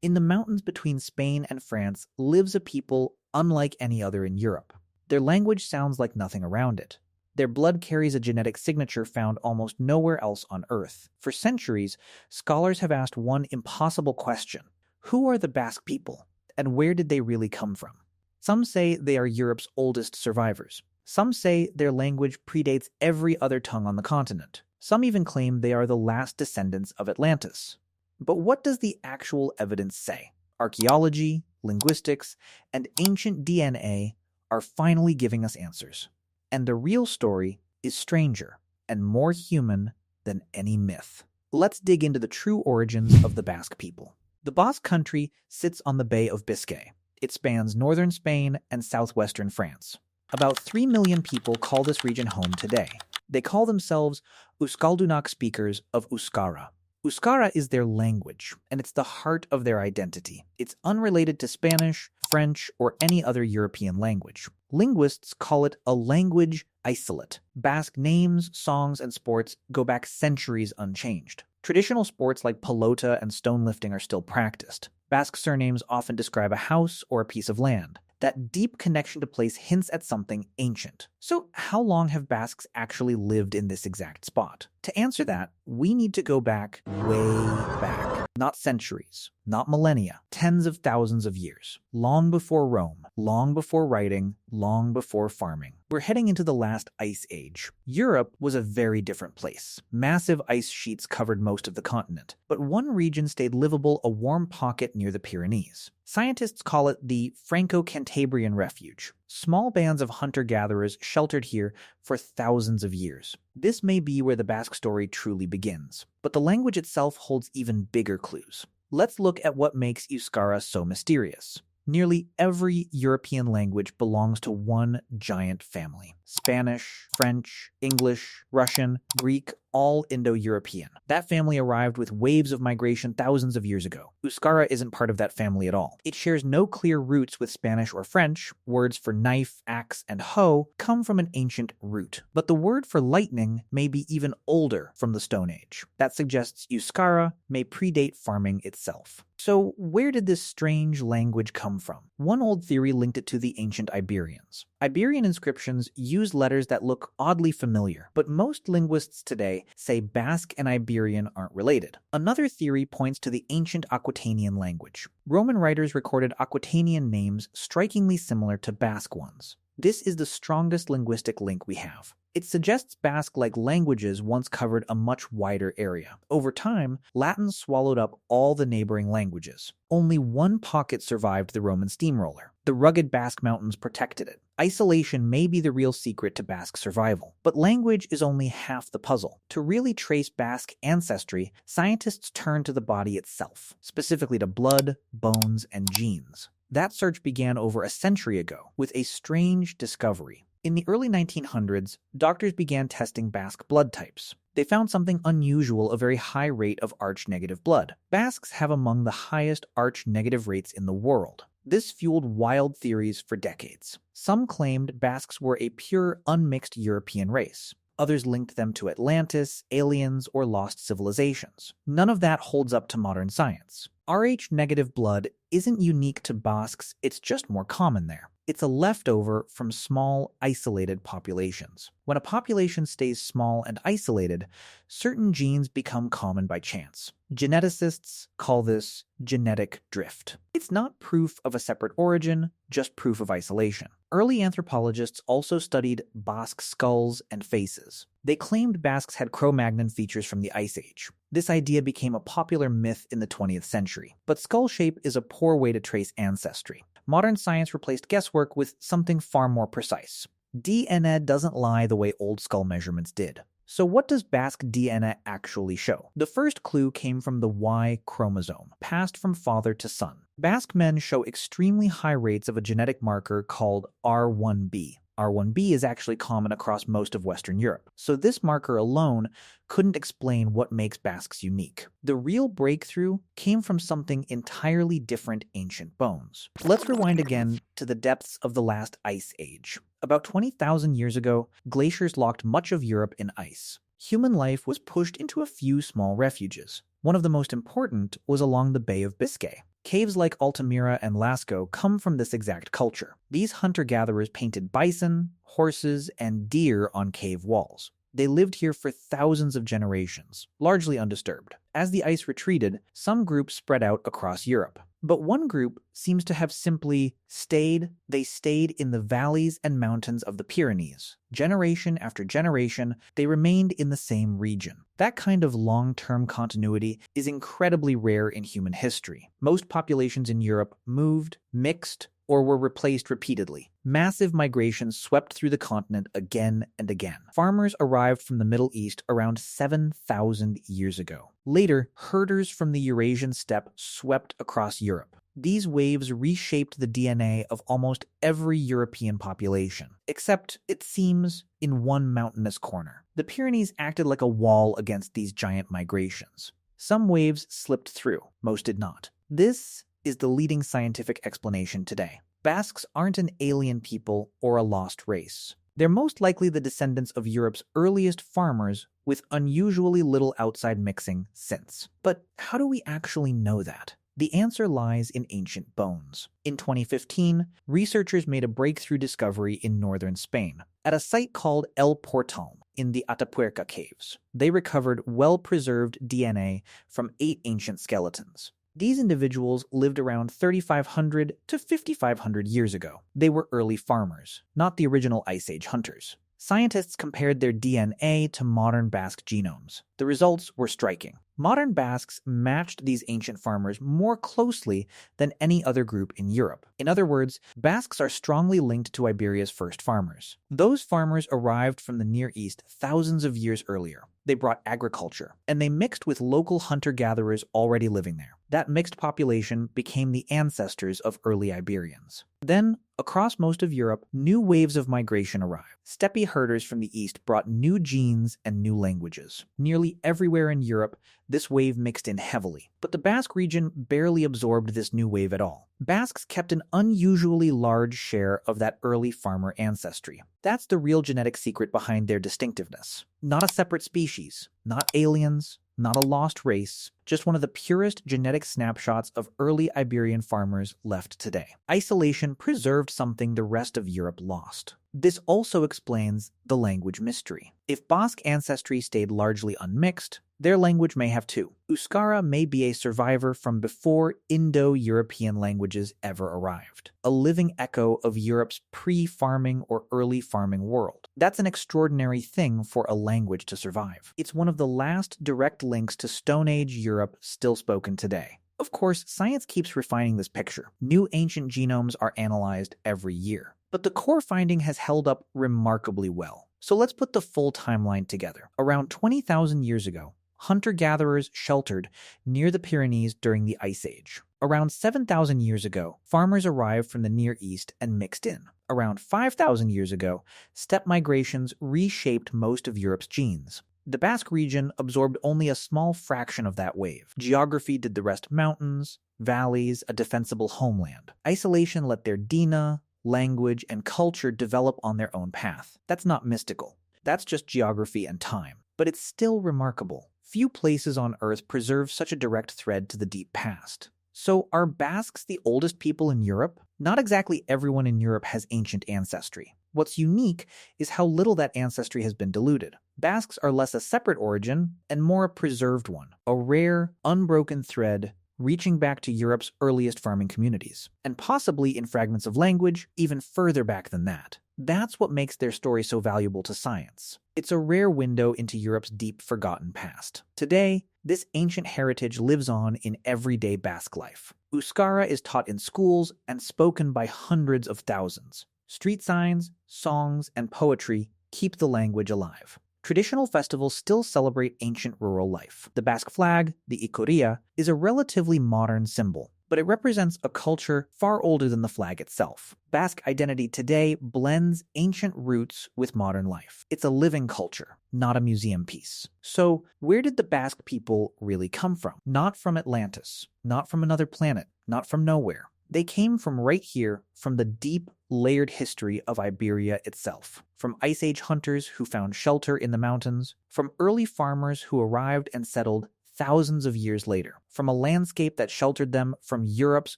In the mountains between Spain and France lives a people unlike any other in Europe. Their language sounds like nothing around it. Their blood carries a genetic signature found almost nowhere else on Earth. For centuries, scholars have asked one impossible question: who are the Basque people, and where did they really come from? Some say they are Europe's oldest survivors. Some say their language predates every other tongue on the continent. Some even claim they are the last descendants of Atlantis. But what does the actual evidence say? Archaeology, linguistics, and ancient DNA are finally giving us answers. And the real story is stranger and more human than any myth. Let's dig into the true origins of the Basque people. The Basque country sits on the Bay of Biscay. It spans northern Spain and southwestern France. About 3 million people call this region home today. They call themselves Euskaldunak speakers of Euskara. Euskara is their language, and it's the heart of their identity. It's unrelated to Spanish, French, or any other European language. Linguists call it a language isolate. Basque names, songs, and sports go back centuries unchanged. Traditional sports like pelota and stone lifting are still practiced. Basque surnames often describe a house or a piece of land. That deep connection to place hints at something ancient. So how long have Basques actually lived in this exact spot? To answer that, we need to go back, way back. Not centuries, not millennia, tens of thousands of years. Long before Rome, long before writing, long before farming. We're heading into the last ice age. Europe was a very different place. Massive ice sheets covered most of the continent, but one region stayed livable, a warm pocket near the Pyrenees. Scientists call it the Franco-Cantabrian refuge. Small bands of hunter-gatherers sheltered here for thousands of years. This may be where the Basque story truly begins, but the language itself holds even bigger clues. Let's look at what makes Euskara so mysterious. Nearly every European language belongs to one giant family. Spanish, French, English, Russian, Greek, all Indo-European. That family arrived with waves of migration thousands of years ago. Euskara isn't part of that family at all. It shares no clear roots with Spanish or French. Words for knife, axe, and hoe come from an ancient root. But the word for lightning may be even older, from the Stone Age. That suggests Euskara may predate farming itself. So where did this strange language come from? One old theory linked it to the ancient Iberians. Iberian inscriptions use letters that look oddly familiar, but most linguists today say Basque and Iberian aren't related. Another theory points to the ancient Aquitanian language. Roman writers recorded Aquitanian names strikingly similar to Basque ones. This is the strongest linguistic link we have. It suggests Basque-like languages once covered a much wider area. Over time, Latin swallowed up all the neighboring languages. Only one pocket survived the Roman steamroller. The rugged Basque mountains protected it. Isolation may be the real secret to Basque survival, but language is only half the puzzle. To really trace Basque ancestry, scientists turn to the body itself, specifically to blood, bones, and genes. That search began over a century ago with a strange discovery. In the early 1900s, doctors began testing Basque blood types. They found something unusual, a very high rate of Arch-negative blood. Basques have among the highest Arch-negative rates in the world. This fueled wild theories for decades. Some claimed Basques were a pure, unmixed European race. Others linked them to Atlantis, aliens, or lost civilizations. None of that holds up to modern science. Rh-negative blood isn't unique to Basques, it's just more common there. It's a leftover from small, isolated populations. When a population stays small and isolated, certain genes become common by chance. Geneticists call this genetic drift. It's not proof of a separate origin, just proof of isolation. Early anthropologists also studied Basque skulls and faces. They claimed Basques had Cro-Magnon features from the Ice Age. This idea became a popular myth in the 20th century. But skull shape is a poor way to trace ancestry. Modern science replaced guesswork with something far more precise. DNA doesn't lie the way old skull measurements did. So what does Basque DNA actually show? The first clue came from the Y chromosome, passed from father to son. Basque men show extremely high rates of a genetic marker called R1b. R1b is actually common across most of Western Europe, so this marker alone couldn't explain what makes Basques unique. The real breakthrough came from something entirely different: ancient bones. Let's rewind again to the depths of the last ice age. About 20,000 years ago, glaciers locked much of Europe in ice. Human life was pushed into a few small refuges. One of the most important was along the Bay of Biscay. Caves like Altamira and Lascaux come from this exact culture. These hunter-gatherers painted bison, horses, and deer on cave walls. They lived here for thousands of generations, largely undisturbed. As the ice retreated, some groups spread out across Europe. But one group seems to have simply stayed. They stayed in the valleys and mountains of the Pyrenees. Generation after generation, they remained in the same region. That kind of long-term continuity is incredibly rare in human history. Most populations in Europe moved, mixed, or were replaced repeatedly. Massive migrations swept through the continent again and again. Farmers arrived from the Middle East around 7,000 years ago. Later, herders from the Eurasian steppe swept across Europe. These waves reshaped the DNA of almost every European population, except, it seems, in one mountainous corner. The Pyrenees acted like a wall against these giant migrations. Some waves slipped through, most did not. This is the leading scientific explanation today. Basques aren't an alien people or a lost race. They're most likely the descendants of Europe's earliest farmers with unusually little outside mixing since. But how do we actually know that? The answer lies in ancient bones. In 2015, researchers made a breakthrough discovery in northern Spain, at a site called El Portal in the Atapuerca caves. They recovered well-preserved DNA from 8 ancient skeletons. These individuals lived around 3,500 to 5,500 years ago. They were early farmers, not the original Ice Age hunters. Scientists compared their DNA to modern Basque genomes. The results were striking. Modern Basques matched these ancient farmers more closely than any other group in Europe. In other words, Basques are strongly linked to Iberia's first farmers. Those farmers arrived from the Near East thousands of years earlier. They brought agriculture, and they mixed with local hunter-gatherers already living there. That mixed population became the ancestors of early Iberians. Then, across most of Europe, new waves of migration arrived. Steppe herders from the east brought new genes and new languages. Nearly everywhere in Europe, this wave mixed in heavily. But the Basque region barely absorbed this new wave at all. Basques kept an unusually large share of that early farmer ancestry. That's the real genetic secret behind their distinctiveness. Not a separate species, not aliens, not a lost race, just one of the purest genetic snapshots of early Iberian farmers left today. Isolation preserved something the rest of Europe lost. This also explains the language mystery. If Basque ancestry stayed largely unmixed, their language may have too. Euskara may be a survivor from before Indo-European languages ever arrived, a living echo of Europe's pre-farming or early farming world. That's an extraordinary thing for a language to survive. It's one of the last direct links to Stone Age Europe still spoken today. Of course, science keeps refining this picture. New ancient genomes are analyzed every year. But the core finding has held up remarkably well. So let's put the full timeline together. Around 20,000 years ago, hunter-gatherers sheltered near the Pyrenees during the Ice Age. Around 7,000 years ago, farmers arrived from the Near East and mixed in. Around 5,000 years ago, steppe migrations reshaped most of Europe's genes. The Basque region absorbed only a small fraction of that wave. Geography did the rest: mountains, valleys, a defensible homeland. Isolation let their DNA, language, and culture develop on their own path. That's not mystical. That's just geography and time. But it's still remarkable. Few places on Earth preserve such a direct thread to the deep past. So are Basques the oldest people in Europe? Not exactly everyone in Europe has ancient ancestry. What's unique is how little that ancestry has been diluted. Basques are less a separate origin and more a preserved one, a rare, unbroken thread reaching back to Europe's earliest farming communities, and possibly in fragments of language even further back than that. That's what makes their story so valuable to science. It's a rare window into Europe's deep forgotten past. Today, this ancient heritage lives on in everyday Basque life. Euskara is taught in schools and spoken by hundreds of thousands. Street signs, songs, and poetry keep the language alive. Traditional festivals still celebrate ancient rural life. The Basque flag, the ikuria, is a relatively modern symbol, but it represents a culture far older than the flag itself. Basque identity today blends ancient roots with modern life. It's a living culture, not a museum piece. So, where did the Basque people really come from? Not from Atlantis, not from another planet, not from nowhere. They came from right here, from the deep, layered history of Iberia itself. From Ice Age hunters who found shelter in the mountains, from early farmers who arrived and settled thousands of years later, from a landscape that sheltered them from Europe's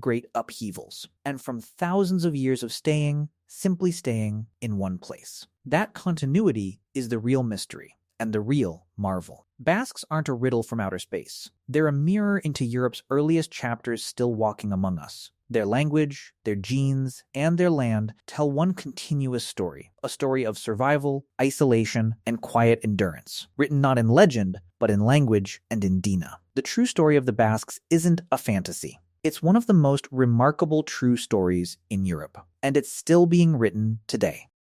great upheavals, and from thousands of years of simply staying in one place. That continuity is the real mystery and the real marvel. Basques aren't a riddle from outer space. They're a mirror into Europe's earliest chapters still walking among us. Their language, their genes, and their land tell one continuous story, a story of survival, isolation, and quiet endurance, written not in legend, but in language and in Dina. The true story of the Basques isn't a fantasy. It's one of the most remarkable true stories in Europe, and it's still being written today.